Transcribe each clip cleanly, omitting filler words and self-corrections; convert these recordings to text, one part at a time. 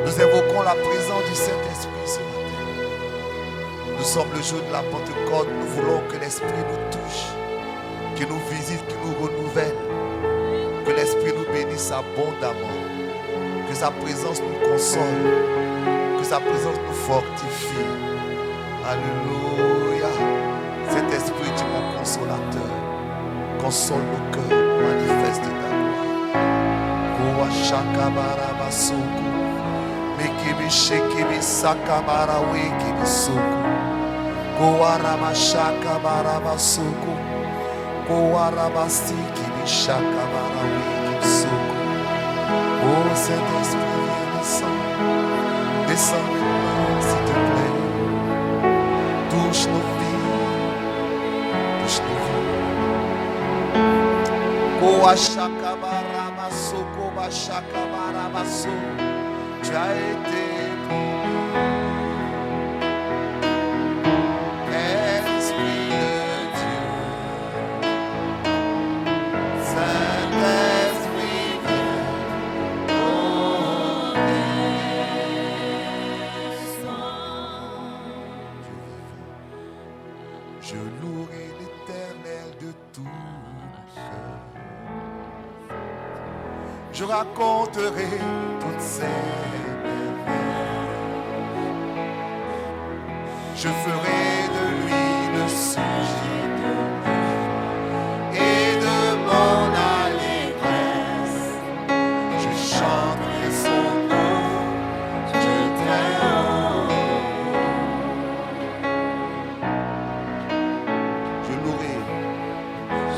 Nous invoquons la présence du Saint-Esprit ce matin. Nous sommes le jour de la Pentecôte. Nous voulons que l'Esprit nous touche, qu'il nous visite, qu'il nous renouvelle, que l'Esprit nous bénisse abondamment, que sa présence nous console, que sa présence nous fortifie. Alléluia. Cet Esprit, tu es mon consolateur. Console nos cœurs, manifeste ta gloire. Shakabara basuku, mekibi shekibi sakabara wekibi suku, goarama shakabara basuku, goarama sikibi shakabara wekibi suku. Oh Saint-Esprit, viens descendre, descends maintenant s'il te plaît, touche nos vies, touche nos vies. Goa shakabara basuku. Tu as été Esprit de Dieu, Saint-Esprit viens, oh descends. Je louerai l'Éternel de tout cœur. Je raconterai toutes ces merveilles. Je ferai de lui le sujet de ma joie et de mon allégresse. Je chanterai son nom, je très haut.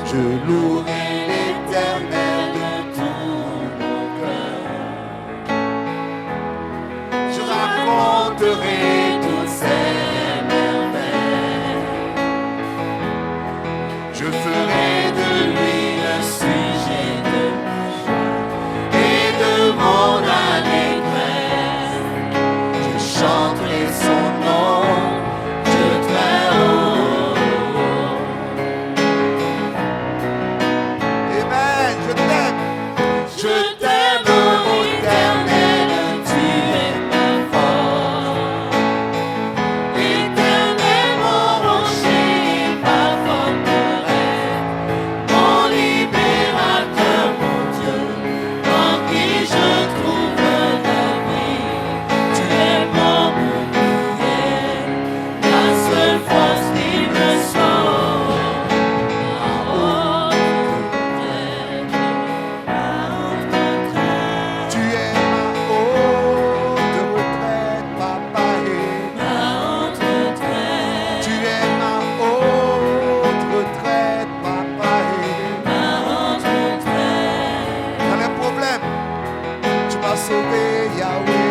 Je louerai l'Éternel de tout mon cœur. Je raconterai toutes ces merveilles. Je ferai de lui le sujet de ma joie et de mon allégresse. Je chanterai son nom, de très haut. Amen, je t'aime. Je t'aime, ô Éternel, tu es ma force. sauver, Yahweh.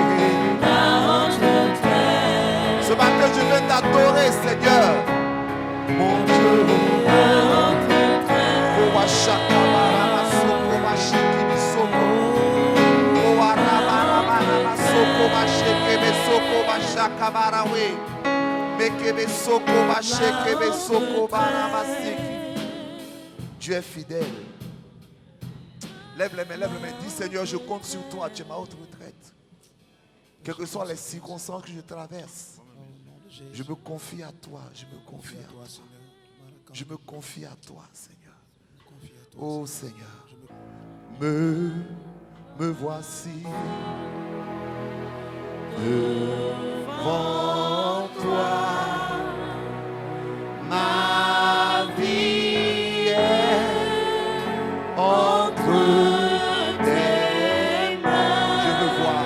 Ce matin, je viens t'adorer, Seigneur. Mon Dieu. Dieu est fidèle. Lève les mains, dis Seigneur, je compte sur toi, tu es ma haute retraite. Quelles que soient les circonstances que je traverse, je me confie à toi, je me confie à toi. Je me confie à toi, Seigneur. Oh Seigneur, me voici devant toi. Ma vie est entre tes mains. Je veux voir.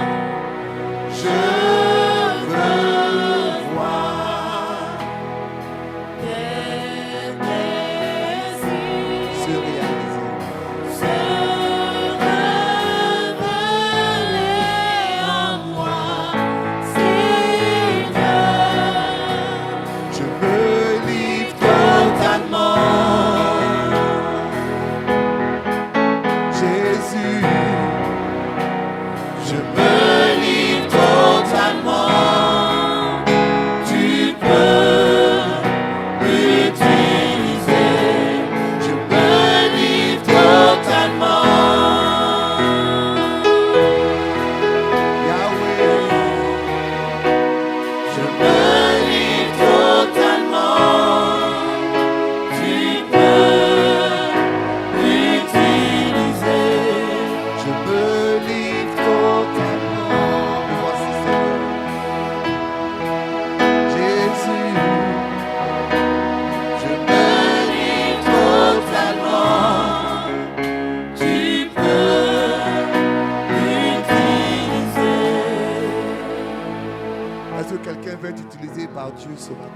Dieu ce matin.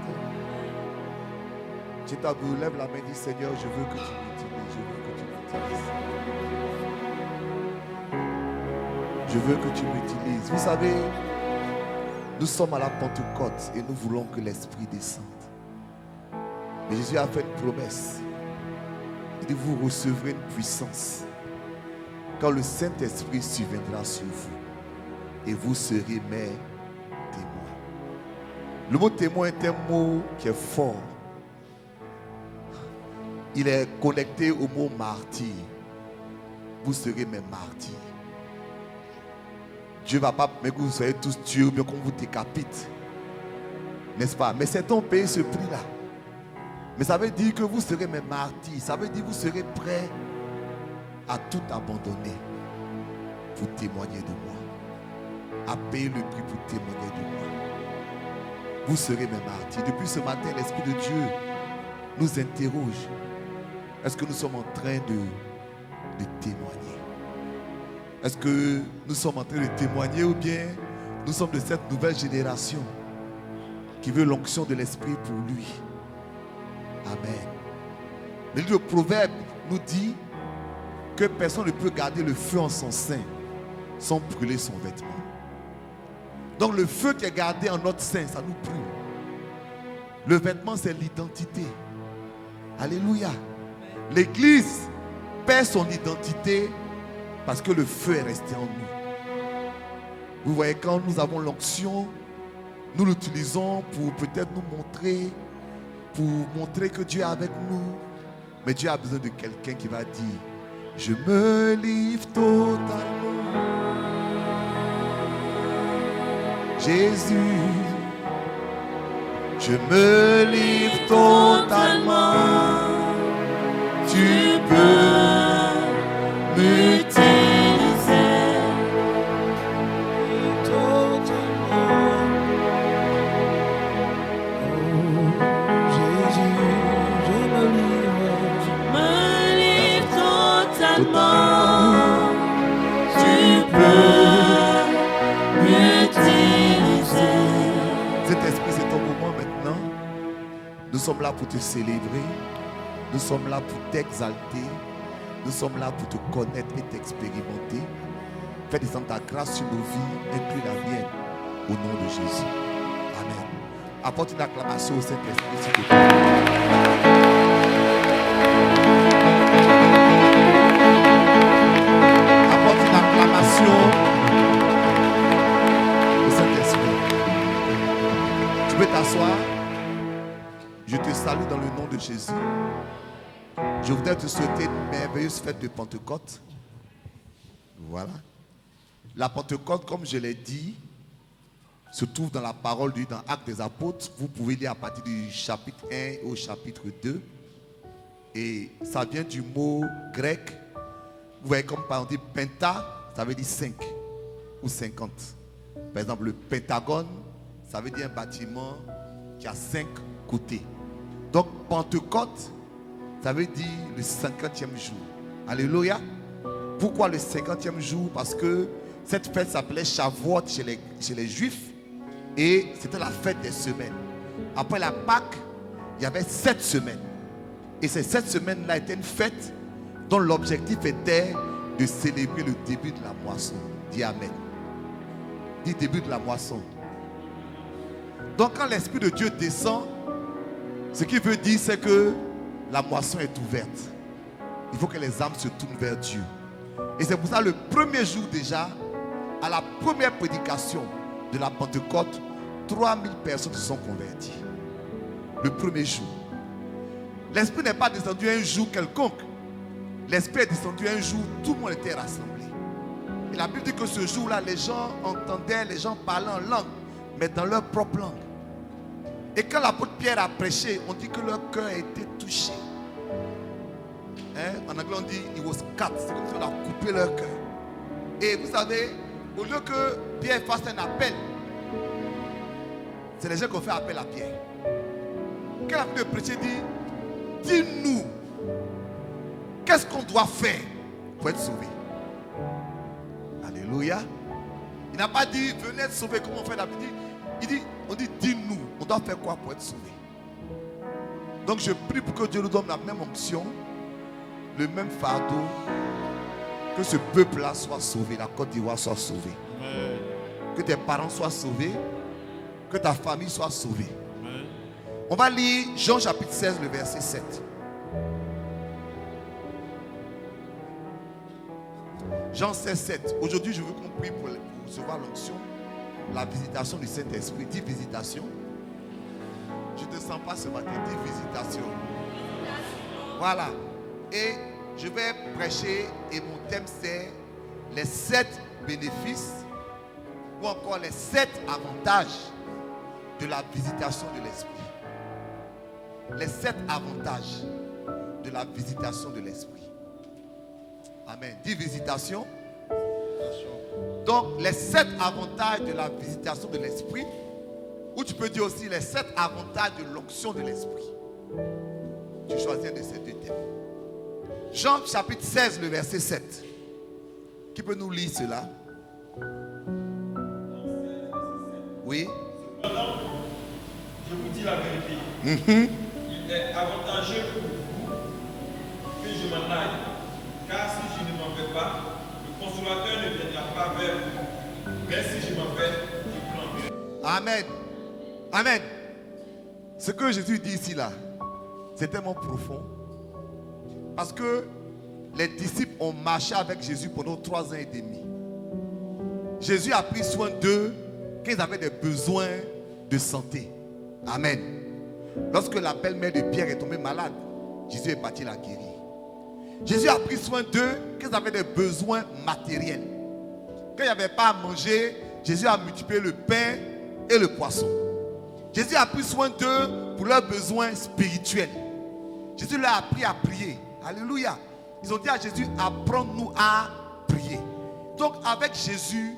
Vous lève la main et dis Seigneur, je veux que tu m'utilises, je veux que tu m'utilises. Je veux que tu m'utilises. Vous savez, nous sommes à la Pentecôte et nous voulons que l'Esprit descende. Mais Jésus a fait une promesse. Il dit, vous recevrez une puissance quand le Saint-Esprit surviendra sur vous et vous serez mes témoins. Le mot témoin est un mot qui est fort. Il est connecté au mot martyr. Vous serez mes martyrs. Dieu ne va pas mais que vous soyez tous tués ou bien qu'on vous décapite. N'est-ce pas? Mais c'est ton payer ce prix-là. Mais ça veut dire que vous serez mes martyrs. Ça veut dire que vous serez prêts à tout abandonner pour témoigner de moi. À payer le prix pour témoigner de moi. Vous serez mes martyrs. Depuis ce matin, l'Esprit de Dieu nous interroge. Est-ce que nous sommes en train de témoigner? Est-ce que nous sommes en train de témoigner ou bien nous sommes de cette nouvelle génération qui veut l'onction de l'Esprit pour lui? Amen. Le livre de Proverbes nous dit que personne ne peut garder le feu en son sein sans brûler son vêtement. Donc le feu qui est gardé en notre sein, ça nous brûle. Le vêtement, c'est l'identité. Alléluia. L'église perd son identité parce que le feu est resté en nous. Vous voyez, quand nous avons l'onction, nous l'utilisons pour peut-être nous montrer, pour montrer que Dieu est avec nous. Mais Dieu a besoin de quelqu'un qui va dire, je me livre totalement. Jésus, je me livre totalement. Tu peux m'utiliser totalement. Oh Jésus, je me livre totalement. Tu peux m'utiliser. Cet esprit, c'est ton moment maintenant. Nous sommes là pour te célébrer. Nous sommes là pour t'exalter. Nous sommes là pour te connaître et t'expérimenter. Fais descendre ta grâce sur nos vies, inclus la mienne, au nom de Jésus. Amen. Apporte une acclamation au Saint-Esprit, s'il te plaît. Apporte une acclamation au Saint-Esprit. Tu peux t'asseoir. Je te salue dans le nom de Jésus. Je voudrais te souhaiter une merveilleuse fête de Pentecôte. Voilà. La Pentecôte, comme je l'ai dit, se trouve dans la parole de Dieu, dans Actes des Apôtres. Vous pouvez lire à partir du chapitre 1 au chapitre 2. Et ça vient du mot grec. Vous voyez, comme par exemple, penta, ça veut dire 5 ou 50. Par exemple, le pentagone, ça veut dire un bâtiment qui a 5 côtés. Donc, Pentecôte, ça veut dire le 50e jour. Alléluia. Pourquoi le 50e jour? Parce que cette fête s'appelait Shavuot chez les Juifs. Et c'était la fête des semaines. Après la Pâque, il y avait 7 semaines. Et ces 7 semaines-là étaient une fête dont l'objectif était de célébrer le début de la moisson. Dis Amen. Dis début de la moisson. Donc quand l'Esprit de Dieu descend, ce qu'il veut dire, c'est que la moisson est ouverte. Il faut que les âmes se tournent vers Dieu. Et c'est pour ça le premier jour déjà, à la première prédication de la Pentecôte, 3000 personnes se sont converties. Le premier jour. L'Esprit n'est pas descendu un jour quelconque. L'Esprit est descendu un jour, tout le monde était rassemblé. Et la Bible dit que ce jour-là, les gens entendaient, les gens parlaient en langue, mais dans leur propre langue. Et quand l'apôtre Pierre a prêché, on dit que leur cœur a été touché. En anglais, on dit it was cut. C'est comme si on a coupé leur cœur. Et vous savez, au lieu que Pierre fasse un appel, c'est les gens qui ont fait appel à Pierre. Quand la Bible de prêcher dit, dis-nous, qu'est-ce qu'on doit faire pour être sauvé? Alléluia. Il n'a pas dit, venez être sauvé, comment on fait la Bible? On dit, dis-nous, on doit faire quoi pour être sauvé? Donc je prie pour que Dieu nous donne la même onction, le même fardeau, que ce peuple-là soit sauvé, la Côte d'Ivoire soit sauvée. Amen. Que tes parents soient sauvés, que ta famille soit sauvée. Amen. On va lire Jean chapitre 16, le verset 7. Jean 16, 7. Aujourd'hui, je veux qu'on prie pour recevoir l'onction, la visitation du Saint-Esprit. Dis visitation. Je ne te sens pas ce matin. Dis visitation. Voilà. Et je vais prêcher et mon thème c'est les 7 bénéfices ou encore les 7 avantages de la visitation de l'Esprit. Les 7 avantages de la visitation de l'Esprit. Amen. Dis visitation. Donc les 7 avantages de la visitation de l'Esprit, ou tu peux dire aussi les 7 avantages de l'onction de l'Esprit. Tu choisis un de ces deux thèmes. Jean chapitre 16, le verset 7. Qui peut nous lire cela? Oui. Je vous dis la vérité. Il est avantageux pour vous que je m'en aille. Car si je ne m'en vais pas, le consolateur ne viendra pas vers vous. Mais si je m'en vais, je l'enverrai. Amen. Amen. Ce que Jésus dit ici là, c'est tellement profond. Parce que les disciples ont marché avec Jésus pendant 3 ans et demi. Jésus a pris soin d'eux quand ils avaient des besoins de santé. Amen. Lorsque la belle-mère de Pierre est tombée malade, Jésus est parti la guérir. Jésus a pris soin d'eux quand ils avaient des besoins matériels. Quand il n'y avait pas à manger, Jésus a multiplié le pain et le poisson. Jésus a pris soin d'eux pour leurs besoins spirituels. Jésus leur a appris à prier. Alléluia. Ils ont dit à Jésus, apprends-nous à prier. Donc avec Jésus,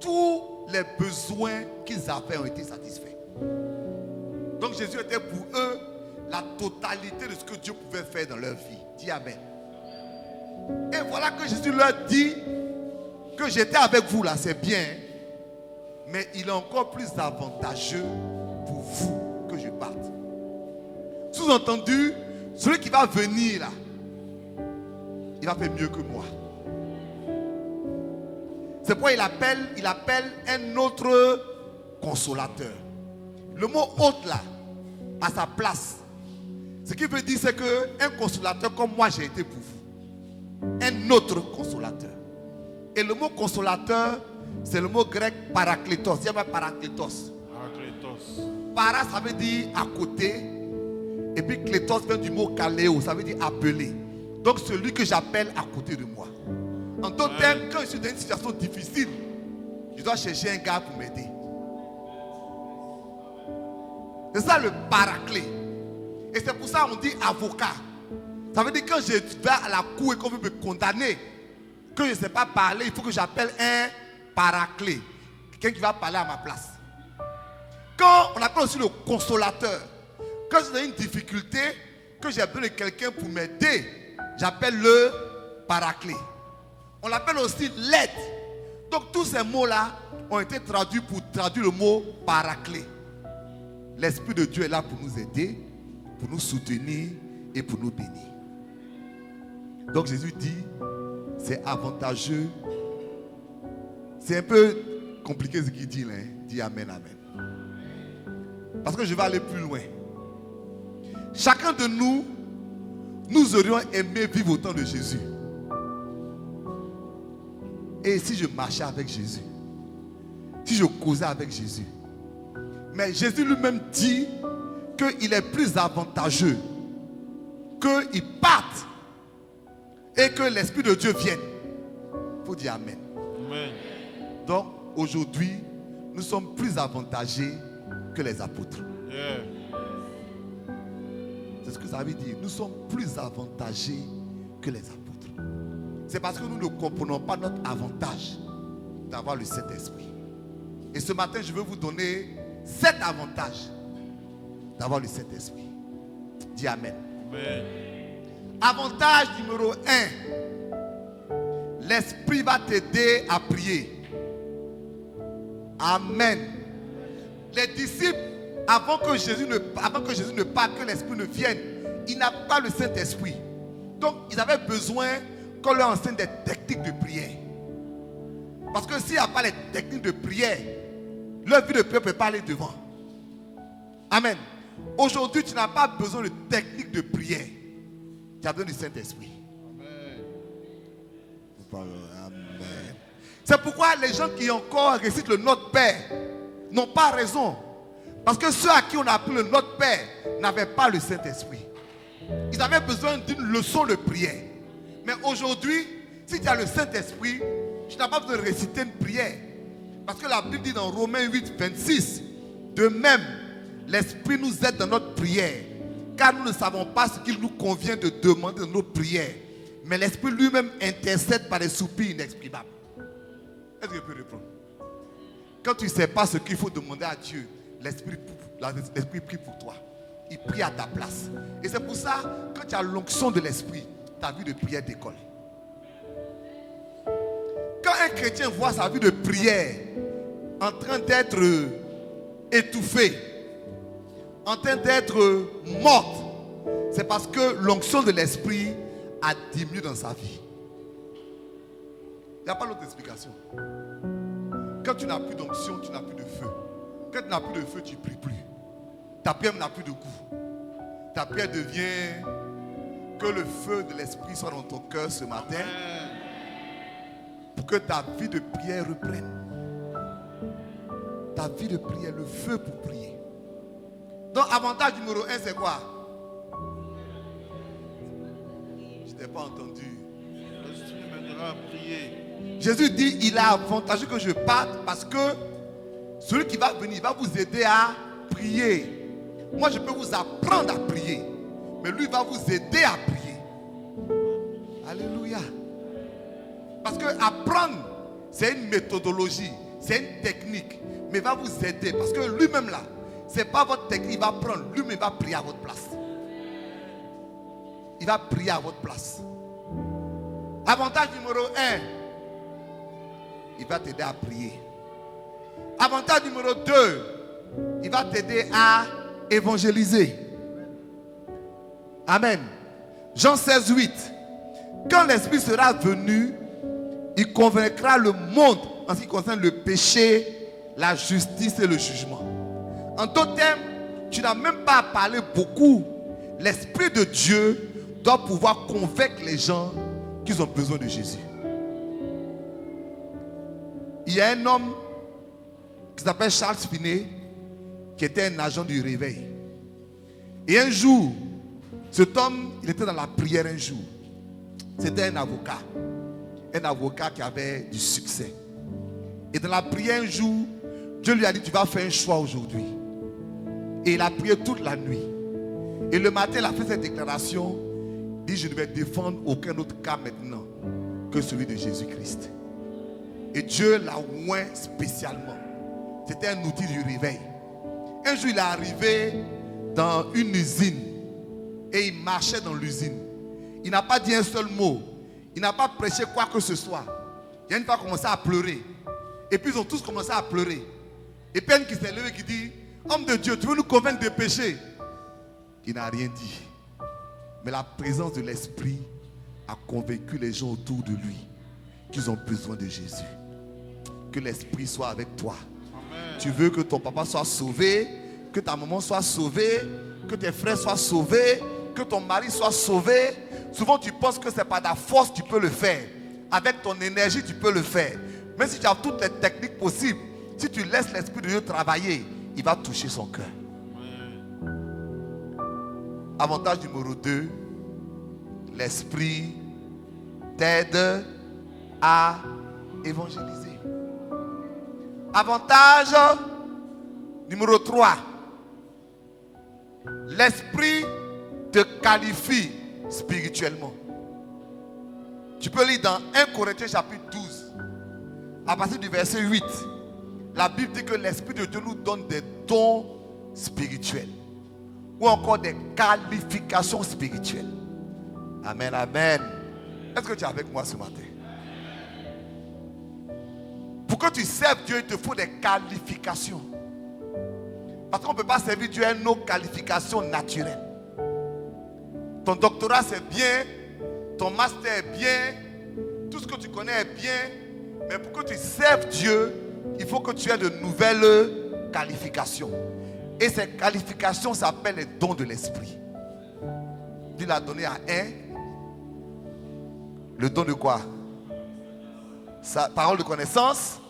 tous les besoins qu'ils avaient ont été satisfaits. Donc Jésus était pour eux la totalité de ce que Dieu pouvait faire dans leur vie. Dis Amen. Et voilà que Jésus leur dit que j'étais avec vous là, c'est bien. Mais il est encore plus avantageux pour vous que je parte. Sous-entendu, celui qui va venir là, il va faire mieux que moi. C'est pourquoi il appelle un autre consolateur. Le mot autre là, à sa place, ce qu'il veut dire c'est qu'un consolateur comme moi j'ai été pour vous. Un autre consolateur. Et le mot consolateur, c'est le mot grec parakletos. Il y a pas parakletos. Para, ça veut dire à côté. Et puis kletos vient du mot kaleo, ça veut dire appeler. Donc celui que j'appelle à côté de moi. En d'autres termes, quand je suis dans une situation difficile, je dois chercher un gars pour m'aider. C'est ça le paraclet. Et c'est pour ça qu'on dit avocat. Ça veut dire que quand je vais à la cour et qu'on veut me condamner, que je ne sais pas parler, il faut que j'appelle un paraclet. Quelqu'un qui va parler à ma place. Quand on appelle aussi le consolateur, quand je suis dans une difficulté, que j'ai besoin de quelqu'un pour m'aider, j'appelle le paraclet. On l'appelle aussi l'aide. Donc tous ces mots-là ont été traduits pour traduire le mot paraclet. L'Esprit de Dieu est là pour nous aider, pour nous soutenir et pour nous bénir. Donc Jésus dit, c'est avantageux. C'est un peu compliqué ce qu'il dit là. Il dit amen, amen. Parce que je vais aller plus loin. Chacun de nous, nous aurions aimé vivre au temps de Jésus. Et si je marchais avec Jésus, si je causais avec Jésus. Mais Jésus lui-même dit qu'il est plus avantageux qu'il parte et que l'Esprit de Dieu vienne. Il faut dire amen. Amen. Donc aujourd'hui, nous sommes plus avantagés que les apôtres. Yeah. C'est ce que ça veut dire. Nous sommes plus avantagés que les apôtres. C'est parce que nous ne comprenons pas notre avantage d'avoir le Saint-Esprit. Et ce matin, je veux vous donner 7 avantages d'avoir le Saint-Esprit. Dis amen. Amen. Avantage numéro 1. L'Esprit va t'aider à prier. Amen. Les disciples, avant que Jésus ne parte, que l'Esprit ne vienne, ils n'avaient pas le Saint-Esprit. Donc, ils avaient besoin qu'on leur enseigne des techniques de prière. Parce que s'il n'y a pas les techniques de prière, leur vie de prière ne peut pas aller devant. Amen. Aujourd'hui, tu n'as pas besoin de techniques de prière. Tu as besoin du Saint-Esprit. Amen. Amen. C'est pourquoi les gens qui encore récitent le Notre Père n'ont pas raison. Parce que ceux à qui on a appris le Notre Père n'avaient pas le Saint-Esprit. Ils avaient besoin d'une leçon de prière. Mais aujourd'hui, si tu as le Saint-Esprit, tu n'as pas besoin de réciter une prière. Parce que la Bible dit dans Romains 8, 26, de même, l'Esprit nous aide dans notre prière, car nous ne savons pas ce qu'il nous convient de demander dans nos prières. Mais l'Esprit lui-même intercède par des soupirs inexprimables. Est-ce que je peux répondre? Quand tu ne sais pas ce qu'il faut demander à Dieu, l'Esprit prie pour toi. Il prie à ta place. Et c'est pour ça, quand tu as l'onction de l'Esprit, ta vie de prière décolle. Quand un chrétien voit sa vie de prière en train d'être étouffée, en train d'être morte, c'est parce que l'onction de l'Esprit a diminué dans sa vie. Il n'y a pas d'autre explication. Quand tu n'as plus d'onction, tu n'as plus de feu. Quand tu n'as plus de feu, tu ne pries plus. Ta prière n'a plus de goût. Ta prière devient que le feu de l'Esprit soit dans ton cœur ce matin pour que ta vie de prière reprenne. Ta vie de prière, le feu pour prier. Donc, avantage numéro 1, c'est quoi? Je n'ai pas entendu. Jésus dit, il est avantageux que je parte parce que celui qui va venir va vous aider à prier. Moi, je peux vous apprendre à prier, mais lui va vous aider à prier. Alléluia. Parce que apprendre, c'est une méthodologie, c'est une technique, mais il va vous aider. Parce que lui-même là, ce n'est pas votre technique, il va prendre, lui-même il va prier à votre place. Il va prier à votre place. Avantage numéro 1, il va t'aider à prier. Avantage numéro 2, il va t'aider à évangéliser. Amen. Jean 16, 8. Quand l'Esprit sera venu, il convaincra le monde en ce qui concerne le péché, la justice et le jugement. En d'autres termes, tu n'as même pas à parler beaucoup. L'Esprit de Dieu doit pouvoir convaincre les gens qu'ils ont besoin de Jésus. Il y a un homme qui s'appelle Charles Finney, qui était un agent du réveil. Et un jour, cet homme, il était dans la prière un jour. C'était un avocat qui avait du succès. Et dans la prière un jour, Dieu lui a dit, tu vas faire un choix aujourd'hui. Et il a prié toute la nuit. Et le matin, il a fait cette déclaration. Il dit, je ne vais défendre aucun autre cas maintenant que celui de Jésus-Christ. Et Dieu l'a oint spécialement. C'était un outil du réveil. Un jour, il est arrivé dans une usine. Et il marchait dans l'usine. Il n'a pas dit un seul mot. Il n'a pas prêché quoi que ce soit. Il y a une fois commencé à pleurer. Et puis ils ont tous commencé à pleurer. Et puis un qui s'est levé qui dit, homme de Dieu, tu veux nous convaincre des péchés? Il n'a rien dit. Mais la présence de l'Esprit a convaincu les gens autour de lui qu'ils ont besoin de Jésus. Que l'Esprit soit avec toi. Amen. Tu veux que ton papa soit sauvé, que ta maman soit sauvée, que tes frères soient sauvés, que ton mari soit sauvé. Souvent tu penses que c'est par ta force tu peux le faire. Avec ton énergie tu peux le faire. Même si tu as toutes les techniques possibles, si tu laisses l'Esprit de Dieu travailler, il va toucher son cœur. Avantage numéro 2, l'Esprit t'aide à évangéliser. Avantage numéro 3, l'Esprit te qualifie spirituellement. Tu peux lire dans 1 Corinthiens chapitre 12, à partir du verset 8. La Bible dit que l'Esprit de Dieu nous donne des dons spirituels. Ou encore des qualifications spirituelles. Amen, amen. Est-ce que tu es avec moi ce matin? Pour que tu serves Dieu, il te faut des qualifications. Parce qu'on ne peut pas servir Dieu avec nos qualifications naturelles. Ton doctorat c'est bien, ton master est bien, tout ce que tu connais est bien. Mais pour que tu serves Dieu, il faut que tu aies de nouvelles qualifications. Et ces qualifications s'appellent les dons de l'Esprit. Il a donné à un le don de quoi? Sa parole de connaissance,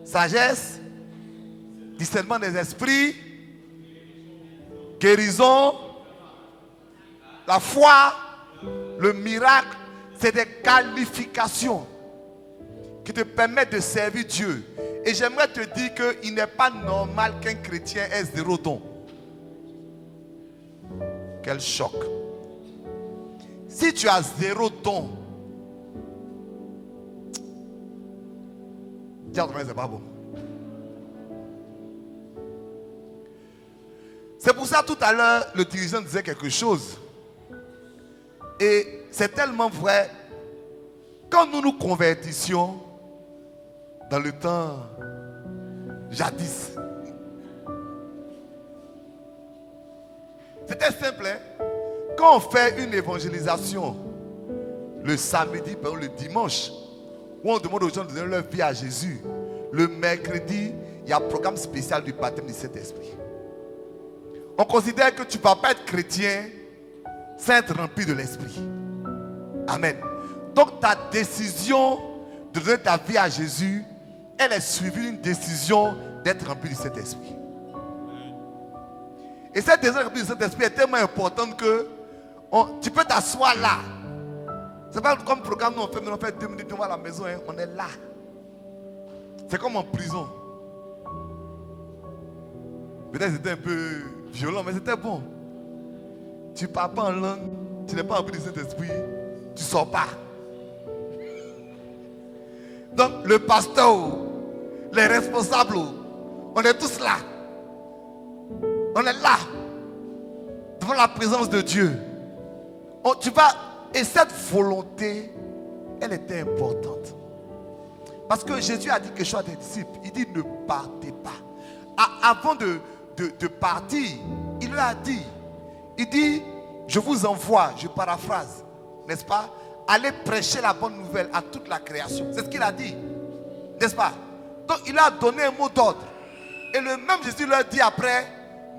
sagesse, discernement des esprits, guérison, la foi, le miracle. C'est des qualifications qui te permettent de servir Dieu. Et j'aimerais te dire qu'il n'est pas normal qu'un chrétien ait 0 don. Quel choc. Si tu as 0 don, c'est pas bon. C'est pour ça tout à l'heure le dirigeant disait quelque chose. Et c'est tellement vrai. Quand nous nous convertissions dans le temps jadis, c'était simple, hein? Quand on fait une évangélisation le samedi, par exemple le dimanche, où on demande aux gens de donner leur vie à Jésus, le mercredi, il y a un programme spécial du baptême du Saint-Esprit. On considère que tu ne vas pas être chrétien sans être rempli de l'Esprit. Amen. Donc ta décision de donner ta vie à Jésus, elle est suivie d'une décision d'être rempli du Saint-Esprit. Et cette décision du Saint-Esprit est tellement importante que tu peux t'asseoir là. C'est pas comme programme, nous on fait 2 minutes, on va à la maison, hein, on est là. C'est comme en prison. Peut-être que c'était un peu violent, mais c'était bon. Tu ne parles pas en langue, tu n'es pas rempli du Saint-Esprit, tu ne sors pas. Donc le pasteur, les responsables, on est tous là. On est là, devant la présence de Dieu. Et cette volonté, elle était importante. Parce que Jésus a dit quelque chose à des disciples. Il dit, ne partez pas. Avant de partir, il leur a dit, il dit, je vous envoie, je paraphrase, n'est-ce pas? Allez prêcher la bonne nouvelle à toute la création. C'est ce qu'il a dit. N'est-ce pas? Donc il a donné un mot d'ordre. Et le même Jésus leur dit après,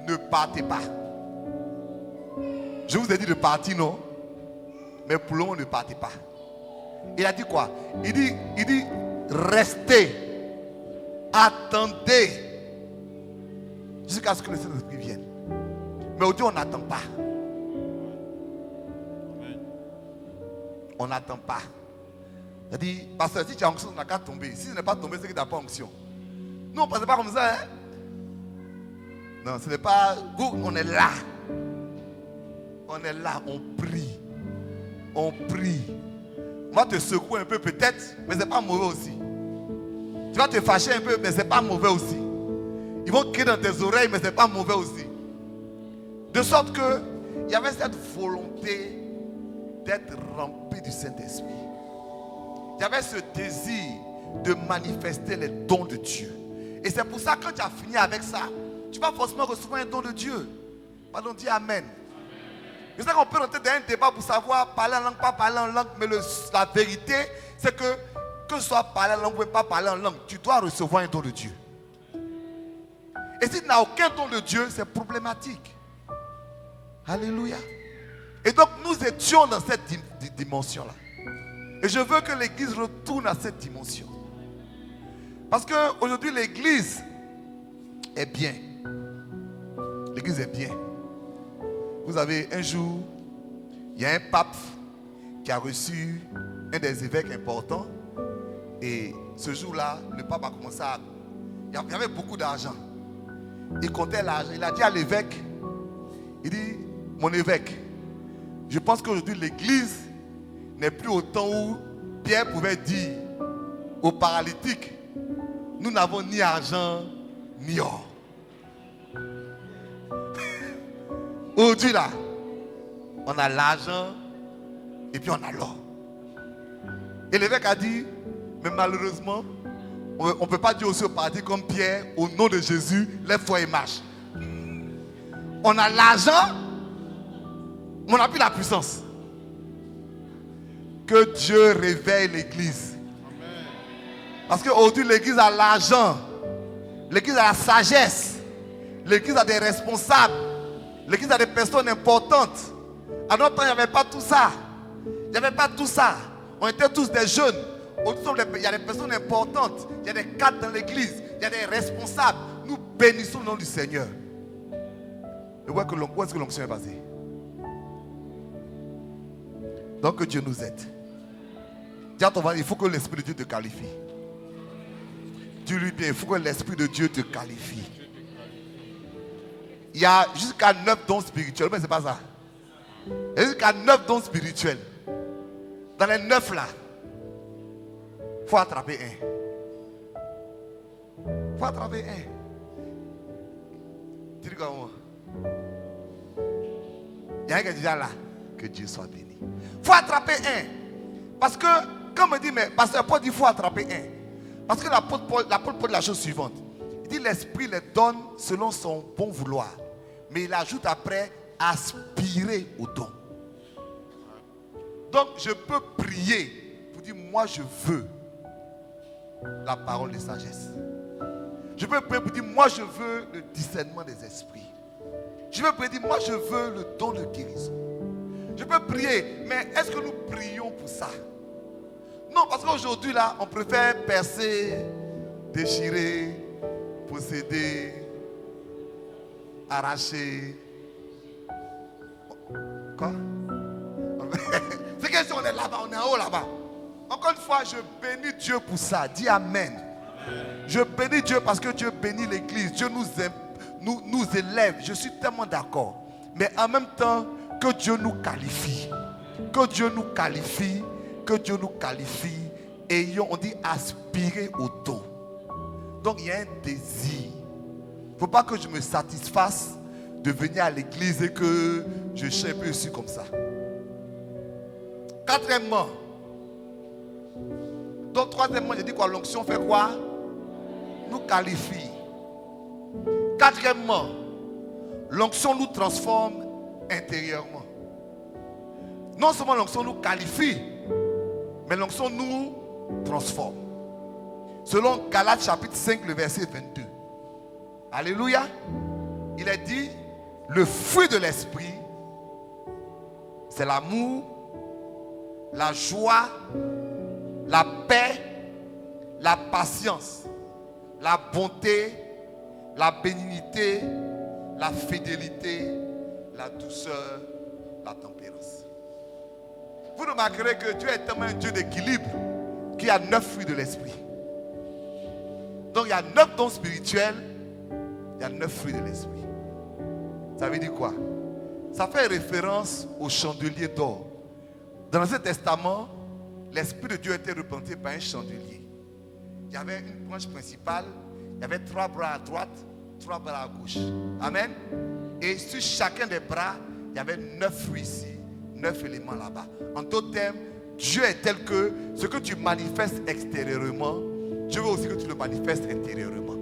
ne partez pas. Je vous ai dit de partir, non? Mais pour le moment, ne partez pas. Il a dit quoi? Il dit, restez. Attendez. Jusqu'à ce que le Saint-Esprit vienne. Mais aujourd'hui, on n'attend pas. On n'attend pas. C'est-à-dire, parce que si tu as onction, tu n'as qu'à tomber. Si tu n'es pas tombé, c'est que tu n'as pas onction. Nous, on ne passe pas comme ça. Hein? Non, ce n'est pas. On est là. On est là, on prie. On prie. On va te secouer un peu peut-être, mais ce n'est pas mauvais aussi. Tu vas te fâcher un peu, mais ce n'est pas mauvais aussi. Ils vont crier dans tes oreilles, mais ce n'est pas mauvais aussi. De sorte qu'il y avait cette volonté d'être rempli du Saint-Esprit. Il y avait ce désir de manifester les dons de Dieu. Et c'est pour ça que quand tu as fini avec ça, tu vas forcément recevoir un don de Dieu. Pardon, dis Amen. Je sais qu'on peut rentrer dans un débat pour savoir parler en langue, pas parler en langue, mais la vérité, c'est que ce soit parler en langue ou pas parler en langue, tu dois recevoir un don de Dieu. Et si tu n'as aucun don de Dieu, c'est problématique. Alléluia. Et donc nous étions dans cette dimension-là. Et je veux que l'église retourne à cette dimension. Parce qu'aujourd'hui l'église est bien. L'église est bien. Vous avez un jour, il y a un pape qui a reçu un des évêques importants. Et ce jour-là, le pape a commencé à... Il y avait beaucoup d'argent. Il comptait l'argent. Il a dit à l'évêque, il dit, mon évêque, je pense qu'aujourd'hui l'église n'est plus au temps où Pierre pouvait dire aux paralytiques, nous n'avons ni argent ni or. Aujourd'hui là, on a l'argent et puis on a l'or. Et l'évêque a dit, mais malheureusement, on ne peut pas dire aussi au paradis comme Pierre, au nom de Jésus, lève-toi et marche. On a l'argent, mais on n'a plus la puissance. Que Dieu réveille l'église. Parce qu'aujourd'hui l'église a l'argent, l'église a la sagesse, l'église a des responsables, l'église a des personnes importantes. À notre temps, il n'y avait pas tout ça. Il n'y avait pas tout ça. On était tous des jeunes. Aujourd'hui, il y a des personnes importantes. Il y a des cadres dans l'église. Il y a des responsables. Nous bénissons le nom du Seigneur. Et où est-ce que l'onction est passée? Donc que Dieu nous aide. Dis à ton voisin, il faut que l'Esprit de Dieu te qualifie. Dis-lui bien, il faut que l'Esprit de Dieu te qualifie. Il y a jusqu'à 9 dons spirituels, mais ce n'est pas ça. Il y a jusqu'à 9 dons spirituels. Dans les 9 là, il faut attraper un. Il faut attraper un. Tu dis comment? Il y a un qui est déjà là. Que Dieu soit béni. Il faut attraper un. Parce que, quand on me dit, mais pasteur Paul dit qu'il faut attraper un. Parce que l'apôtre Paul dit la chose suivante. Il dit l'Esprit les donne selon son bon vouloir. Mais il ajoute après, aspirer au don. Donc je peux prier pour dire, moi je veux la parole de sagesse. Je peux prier pour dire, moi je veux le discernement des esprits. Je peux prier pour dire, moi je veux le don de guérison. Je peux prier, mais est-ce que nous prions pour ça? Non, parce qu'aujourd'hui là, on préfère percer, déchirer, posséder, arracher. Quoi? C'est que si on est là-bas, on est en haut là-bas. Encore une fois, je bénis Dieu pour ça. Dis Amen. Je bénis Dieu parce que Dieu bénit l'église. Dieu nous élève. Je suis tellement d'accord. Mais en même temps, que Dieu nous qualifie. Que Dieu nous qualifie. Que Dieu nous qualifie. Ayons, on dit, aspirer au don. Donc il y a un désir. Il ne faut pas que je me satisfasse de venir à l'église et que je chante un peu dessus comme ça. Quatrièmement. Donc troisièmement, j'ai dit quoi? L'onction fait quoi? Nous qualifie. Quatrièmement, l'onction nous transforme intérieurement. Non seulement l'onction nous qualifie, mais l'onction nous transforme. Selon Galates chapitre 5, le verset 22. Alléluia. Il est dit, le fruit de l'esprit, c'est l'amour, la joie, la paix, la patience, la bonté, la bénignité, la fidélité, la douceur, la tempérance. Vous remarquerez que Dieu est tellement un Dieu d'équilibre qu'il y a 9 fruits de l'esprit. Donc il y a 9 dons spirituels, il y a 9 fruits de l'esprit. Ça veut dire quoi? Ça fait référence au chandelier d'or. Dans l'Ancien Testament, l'Esprit de Dieu était représenté par un chandelier. Il y avait une branche principale, il y avait 3 bras à droite, 3 bras à gauche. Amen. Et sur chacun des bras, il y avait 9 fruits ici, 9 éléments là-bas. En d'autres termes, Dieu est tel que ce que tu manifestes extérieurement, Dieu veut aussi que tu le manifestes intérieurement.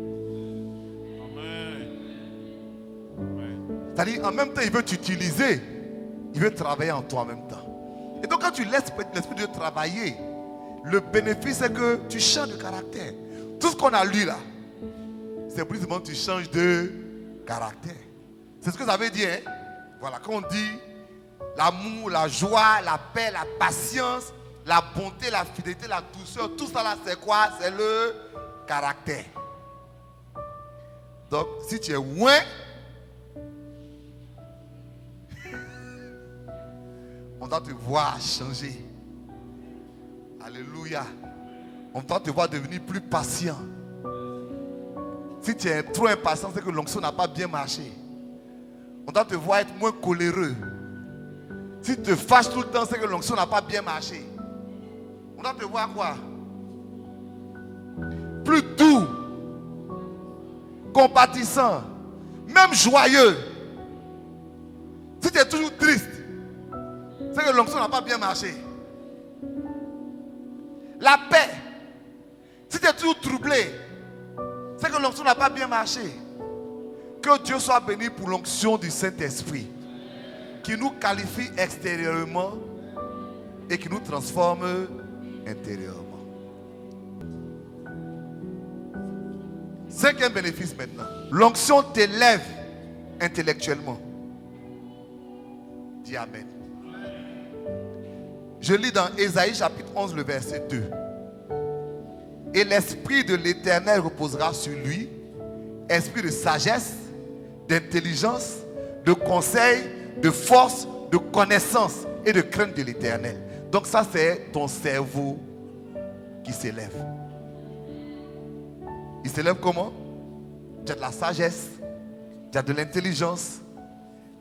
C'est-à-dire, en même temps, il veut t'utiliser, il veut travailler en toi en même temps. Et donc, quand tu laisses l'Esprit de Dieu travailler, le bénéfice c'est que tu changes de caractère. Tout ce qu'on a lu là, c'est précisément que tu changes de caractère. C'est ce que ça veut dire. Hein? Voilà, quand on dit l'amour, la joie, la paix, la patience, la bonté, la fidélité, la douceur, tout ça là, c'est quoi? C'est le caractère. Donc, si tu es loin, on doit te voir changer. Alléluia. On doit te voir devenir plus patient. Si tu es trop impatient, c'est que l'onction n'a pas bien marché. On doit te voir être moins coléreux. Si tu te fâches tout le temps, c'est que l'onction n'a pas bien marché. On doit te voir quoi? Plus doux, compatissant, même joyeux. Si tu es toujours triste, c'est que l'onction n'a pas bien marché. La paix. Si tu es toujours troublé, c'est que l'onction n'a pas bien marché. Que Dieu soit béni pour l'onction du Saint-Esprit, qui nous qualifie extérieurement et qui nous transforme intérieurement. 5e bénéfice maintenant. L'onction t'élève intellectuellement. Dis Amen. Je lis dans Ésaïe chapitre 11 le verset 2. Et l'Esprit de l'Éternel reposera sur lui, esprit de sagesse, d'intelligence, de conseil, de force, de connaissance et de crainte de l'Éternel. Donc ça c'est ton cerveau qui s'élève. Il s'élève comment? Tu as de la sagesse, tu as de l'intelligence,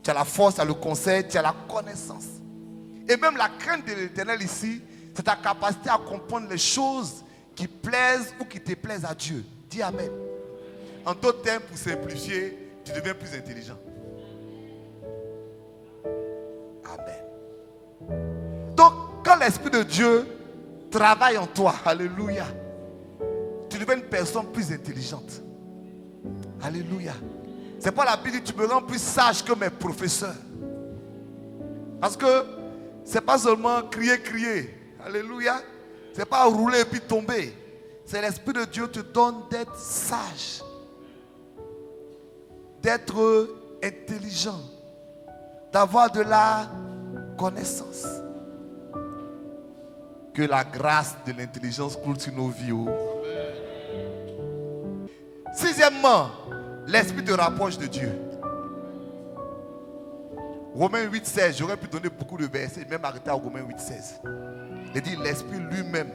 tu as la force, tu as le conseil, tu as la connaissance. Et même la crainte de l'Éternel ici, c'est ta capacité à comprendre les choses qui plaisent ou qui te plaisent à Dieu. Dis Amen. En d'autres termes, pour simplifier, tu deviens plus intelligent. Amen. Donc, quand l'Esprit de Dieu travaille en toi, alléluia, tu deviens une personne plus intelligente. Alléluia. C'est pas la Bible dit tu me rends plus sage que mes professeurs. Parce que c'est pas seulement crier. Alléluia. C'est pas rouler et puis tomber. C'est l'Esprit de Dieu te donne d'être sage, d'être intelligent, d'avoir de la connaissance. Que la grâce de l'intelligence coule sur nos vies. 6e, l'Esprit te rapproche de Dieu. Romains 8,16, j'aurais pu donner beaucoup de versets, même arrêter à Romains 8,16. Il dit l'Esprit lui-même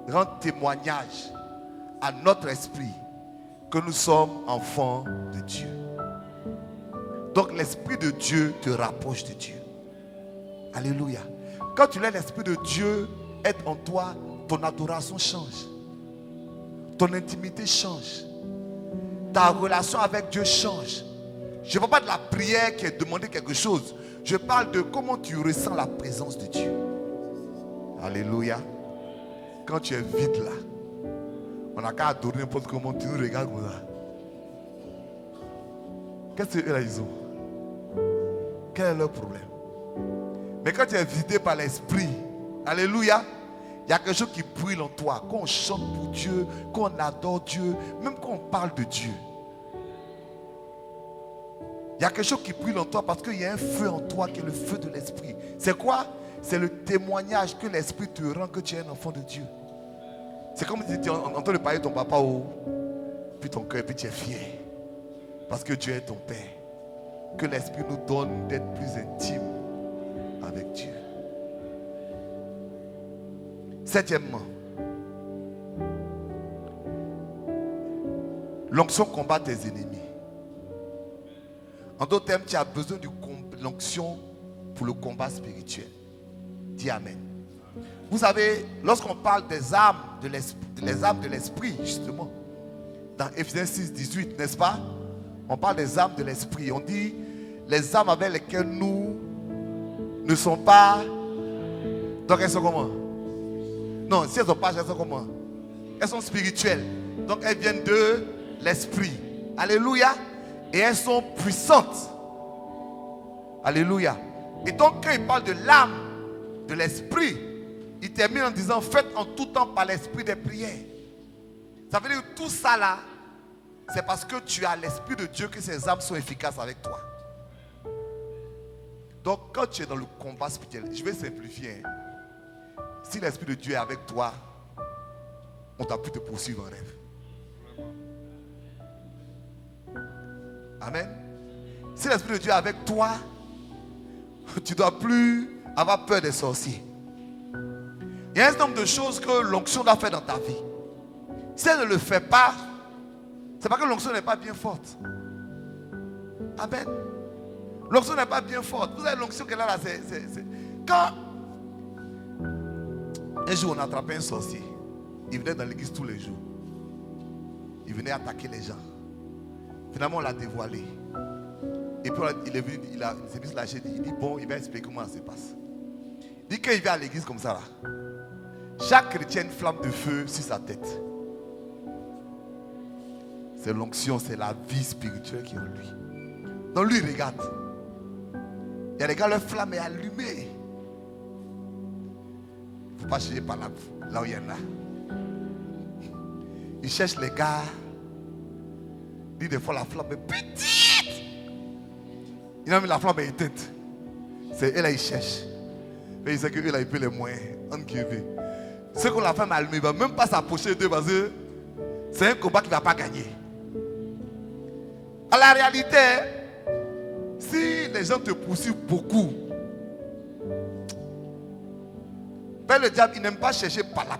rend témoignage à notre esprit que nous sommes enfants de Dieu. Donc l'Esprit de Dieu te rapproche de Dieu. Alléluia. Quand tu laisses l'Esprit de Dieu être en toi, ton adoration change. Ton intimité change. Ta relation avec Dieu change. Je ne parle pas de la prière qui est demander quelque chose. Je parle de comment tu ressens la présence de Dieu. Alléluia. Quand tu es vide là, on n'a qu'à adorer n'importe comment, tu nous regardes comme ça. Qu'est-ce qu'eux là ils ont? Quel est leur problème? Mais quand tu es vidé par l'Esprit, alléluia, Il y a quelque chose qui brûle en toi. Quand on chante pour Dieu, quand on adore Dieu, même quand on parle de Dieu. Il y a quelque chose qui brûle en toi parce qu'il y a un feu en toi qui est le feu de l'esprit. C'est quoi? C'est le témoignage que l'esprit te rend que tu es un enfant de Dieu. C'est comme si tu entends parler de ton papa puis ton cœur, puis tu es fier. Parce que Dieu est ton Père. Que l'esprit nous donne d'être plus intime avec Dieu. Septièmement, l'onction combat tes ennemis. En d'autres termes, tu as besoin de l'onction pour le combat spirituel. Dis Amen. Vous savez, lorsqu'on parle des armes de l'esprit, les armes de l'esprit, justement, dans Ephésiens 6, 18, n'est-ce pas? On parle des armes de l'esprit. On dit les armes avec lesquelles nous ne sont pas. Donc elles sont comment? Non, si elles ne sont pas, elles sont comment? Elles sont spirituelles. Donc elles viennent de l'esprit. Alléluia. Et elles sont puissantes. Alléluia. Et donc quand il parle de l'âme de l'esprit, il termine en disant faites en tout temps par l'esprit des prières. Ça veut dire que tout ça là, c'est parce que tu as l'esprit de Dieu que ces âmes sont efficaces avec toi. Donc quand tu es dans le combat spirituel, je vais simplifier. Si l'esprit de Dieu est avec toi, on ne doit plus te poursuivre en rêve. Amen. Si l'esprit de Dieu est avec toi, tu ne dois plus avoir peur des sorciers. Il y a un certain nombre de choses que l'onction doit faire dans ta vie. Si elle ne le fait pas, c'est parce que l'onction n'est pas bien forte. Amen. L'onction n'est pas bien forte. Vous avez l'onction qu'elle a là, c'est... Quand un jour on a attrapé un sorcier, il venait dans l'église tous les jours. Il venait attaquer les gens. Finalement on l'a dévoilé. Et puis il est venu, il s'est mis lâché, il dit bon, il va expliquer comment ça se passe. Il dit qu'il vient à l'église comme ça là. Chaque chrétien a une flamme de feu sur sa tête. C'est l'onction, c'est la vie spirituelle qui est en lui. Donc lui, regarde. Il y a des gars, leur flamme est allumée. Il ne faut pas chercher par là où il y en a. Il cherche les gars. Il dit des fois la flamme est petite. Il a mis la flamme est éteinte. C'est elle là, il cherche. Mais il sait que eux là, il peut les moyens. Ce qu'on la femme allumée, il ne va même pas s'approcher d'eux parce que c'est un combat qu'il ne va pas gagner. À la réalité, si les gens te poursuivent beaucoup, le diable, il n'aime pas chercher par là.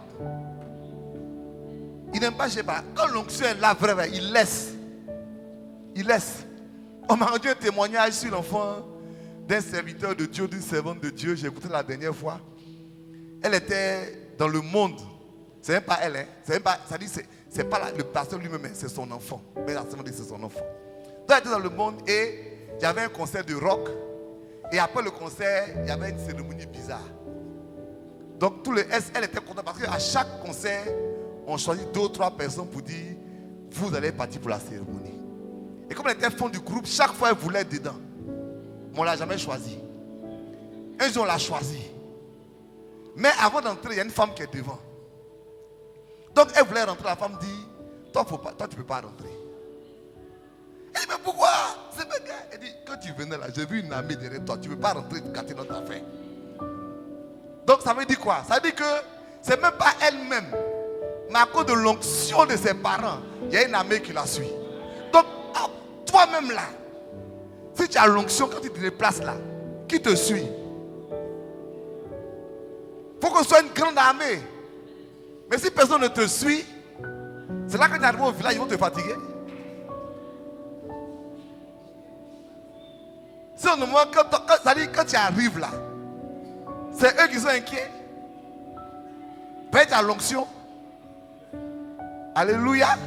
Il n'aime pas chercher par là. Quand l'onction est là, vrai, il laisse. Il laisse. On m'a rendu un témoignage sur l'enfant d'un serviteur de Dieu, d'une servante de Dieu. J'ai écouté la dernière fois. Elle était dans le monde. C'est même pas elle. Hein. C'est même pas, ça dit, c'est pas le pasteur lui-même, c'est son enfant. Mais la servante dit c'est son enfant. Donc elle était dans le monde et il y avait un concert de rock. Et après le concert, il y avait une cérémonie bizarre. Donc elle était contente parce qu'à chaque concert, on choisit 2 ou 3 personnes pour dire vous allez partir pour la cérémonie. Et comme elle était fond du groupe, chaque fois elle voulait être dedans. Mais on ne l'a jamais choisi. Un jour on l'a choisi. Mais avant d'entrer, il y a une femme qui est devant. Donc elle voulait rentrer, la femme dit toi tu ne peux pas rentrer. Elle dit mais pourquoi? C'est pas gars. Elle dit quand tu venais là, j'ai vu une amie derrière toi, tu ne peux pas rentrer et gâter notre affaire. Donc ça veut dire quoi? Ça veut dire que c'est même pas elle-même. Mais à cause de l'onction de ses parents, il y a une amie qui la suit. Donc toi-même là, si tu as l'onction quand tu te déplaces là, qui te suit? Il faut que ce soit une grande armée. Mais si personne ne te suit, c'est là que tu arrives au village, ils vont te fatiguer. Si on moment, quand tu arrives là, c'est eux qui sont inquiets. Peut-être tu as l'onction. Alléluia.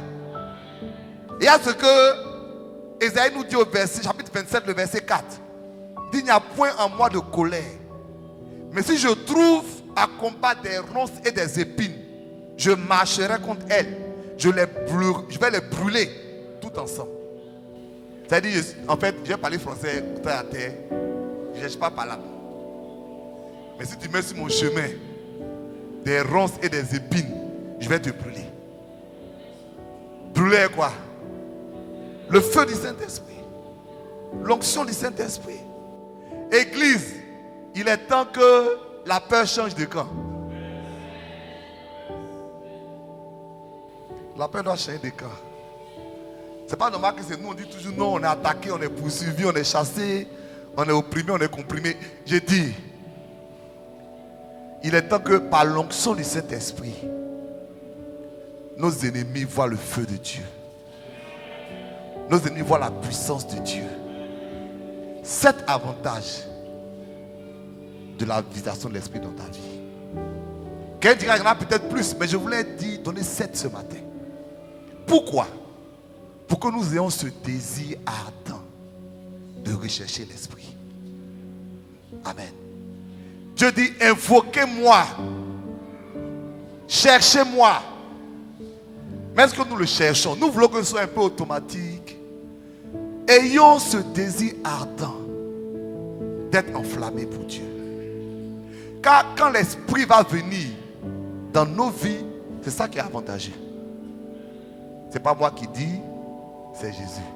Il y a ce que Ésaïe nous dit au chapitre 27, le verset 4. Il dit, il n'y a point en moi de colère. Mais si je trouve à combattre des ronces et des épines, je marcherai contre elles. Je vais les brûler tout ensemble. C'est-à-dire, en fait, je vais parler français terre à terre. Je ne cherche pas par là. Mais si tu mets sur mon chemin, des ronces et des épines, je vais te brûler. Brûler quoi? Le feu du Saint-Esprit. L'onction du Saint-Esprit. Église, il est temps que la peur change de camp. La peur doit changer de camp. C'est pas normal que c'est nous, on dit toujours non, on est attaqué, on est poursuivi, on est chassé, on est opprimé, on est comprimé. J'ai dit, il est temps que par l'onction du Saint-Esprit, nos ennemis voient le feu de Dieu. Nos ennemis voient la puissance de Dieu. 7 avantages de la visitation de l'Esprit dans ta vie. Quelqu'un dira qu'il y en a peut-être plus, mais je voulais donner 7 ce matin. Pourquoi? Pour que nous ayons ce désir ardent de rechercher l'Esprit. Amen. Dieu dit, invoquez-moi. Cherchez-moi. Mais est-ce que nous le cherchons? Nous voulons que ce soit un peu automatique. Ayons ce désir ardent d'être enflammés pour Dieu. Car quand l'Esprit va venir dans nos vies, c'est ça qui est avantageux. Ce n'est pas moi qui dis, c'est Jésus.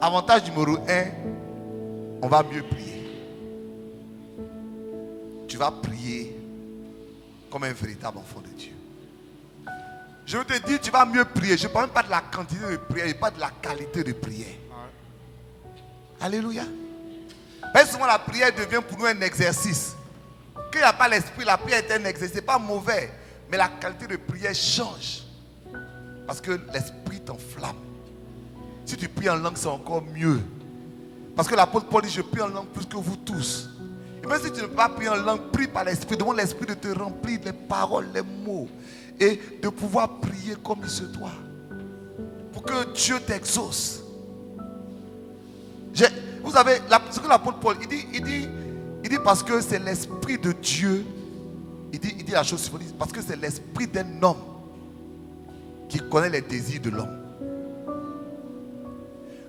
Avantage numéro 1, on va mieux prier. Tu vas prier comme un véritable enfant de Dieu. Je te dis, tu vas mieux prier. Je ne parle même pas de la quantité de prière, je parle de la qualité de prière. Alléluia. Parce que souvent la prière devient pour nous un exercice. Quand il n'y a pas l'esprit, la prière est un exercice. Ce n'est pas mauvais. Mais la qualité de prière change. Parce que l'esprit t'enflamme. Si tu pries en langue, c'est encore mieux. Parce que l'apôtre Paul dit, je prie en langue plus que vous tous. Et même si tu ne peux pas prier en langue, prie par l'esprit. Demande l'esprit de te remplir les paroles, les mots. Et de pouvoir prier comme il se doit. Pour que Dieu t'exauce. Vous savez, ce que l'apôtre Paul, il dit parce que c'est l'esprit de Dieu. Il dit la chose suivante, parce que c'est l'esprit d'un homme qui connaît les désirs de l'homme.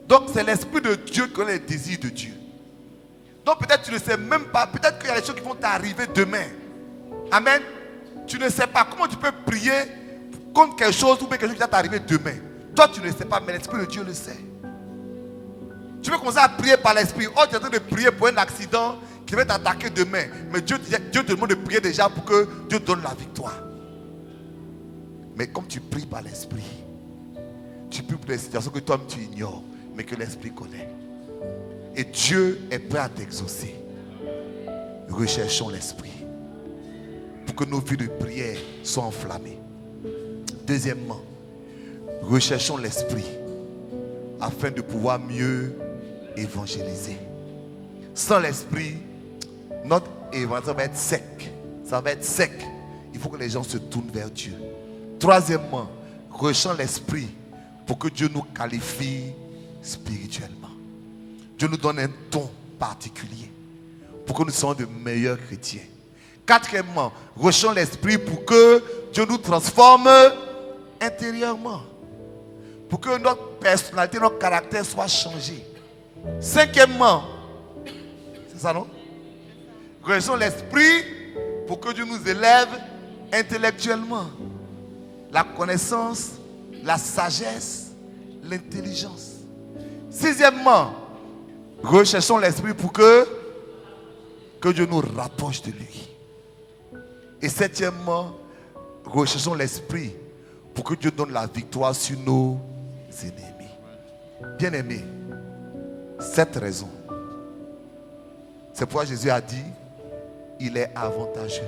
Donc c'est l'esprit de Dieu qui connaît les désirs de Dieu. Donc peut-être tu ne sais même pas, peut-être qu'il y a des choses qui vont t'arriver demain. Amen. Tu ne sais pas comment tu peux prier contre quelque chose ou bien quelque chose qui va t'arriver demain. Toi tu ne sais pas, mais l'esprit de Dieu le sait. Tu peux commencer à prier par l'esprit. Oh, tu es en train de prier pour un accident qui va t'attaquer demain. Mais Dieu te demande de prier déjà pour que Dieu donne la victoire. Mais comme tu pries par l'esprit, tu pries pour des situations que toi-même tu ignores, mais que l'esprit connaît. Et Dieu est prêt à t'exaucer. Recherchons l'esprit pour que nos vies de prière soient enflammées. Deuxièmement, recherchons l'esprit afin de pouvoir mieux évangéliser. Sans l'esprit, notre évangile va être sec. Ça va être sec. Il faut que les gens se tournent vers Dieu. Troisièmement, recherchons l'esprit pour que Dieu nous qualifie spirituellement. Dieu nous donne un ton particulier pour que nous soyons de meilleurs chrétiens. Quatrièmement, recherchons l'esprit pour que Dieu nous transforme intérieurement. Pour que notre personnalité, notre caractère soit changé. Cinquièmement, c'est ça non? Recherchons l'esprit pour que Dieu nous élève intellectuellement. La connaissance, la sagesse, l'intelligence. Sixièmement, recherchons l'esprit pour que Dieu nous rapproche de lui. Et septièmement, recherchons l'esprit pour que Dieu donne la victoire sur nos ennemis. Bien-aimés, cette raison, c'est pourquoi Jésus a dit, il est avantageux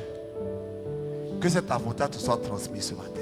que cet avantage te soit transmis ce matin.